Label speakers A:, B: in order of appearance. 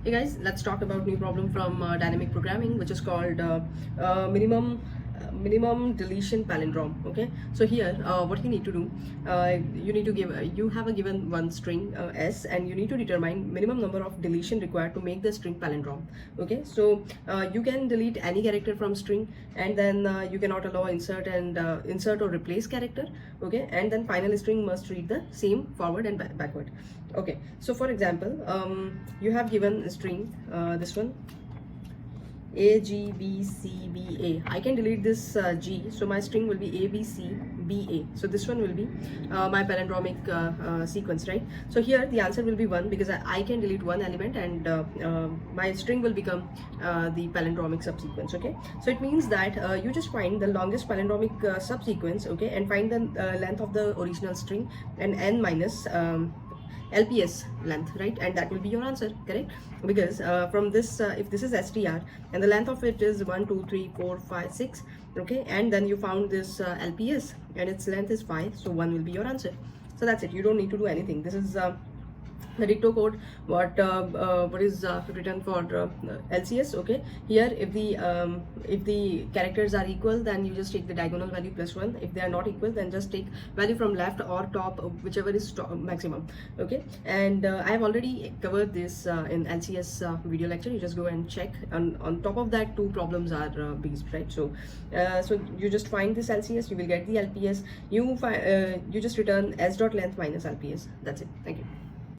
A: Hey guys, let's talk about new problem from dynamic programming, which is called minimum deletion palindrome. Okay, so here what you need to do, you need to give you have a given one string s, and you need to determine minimum number of deletion required to make the string palindrome. Okay, so you can delete any character from string, and then you cannot allow insert or replace character. Okay, and then final string must read the same forward and backward. Okay, so for example, you have given a string, this one, a g b c b a. I can delete this g, so my string will be a b c b a. So this one will be my palindromic sequence, right? So here the answer will be 1, because I can delete one element, and my string will become the palindromic subsequence. Okay, so it means that you just find the longest palindromic subsequence, okay, and find the length of the original string and n minus LPS length, right? And that will be your answer, correct? Because from this, if this is str and the length of it is 1 2 3 4 5 6, okay, and then you found this LPS and its length is 5, so 1 will be your answer. So that's it, you don't need to do anything. This is the dicto code what is written for LCS. Okay, here if the characters are equal, then you just take the diagonal value plus 1. If they are not equal, then just take value from left or top, whichever is maximum. Okay, and I have already covered this in LCS video lecture. You just go and check, and on top of that 2 problems are based, right? So so you just find this LCS, you will get the LPS, you just return s dot length minus LPS. That's it. Thank you.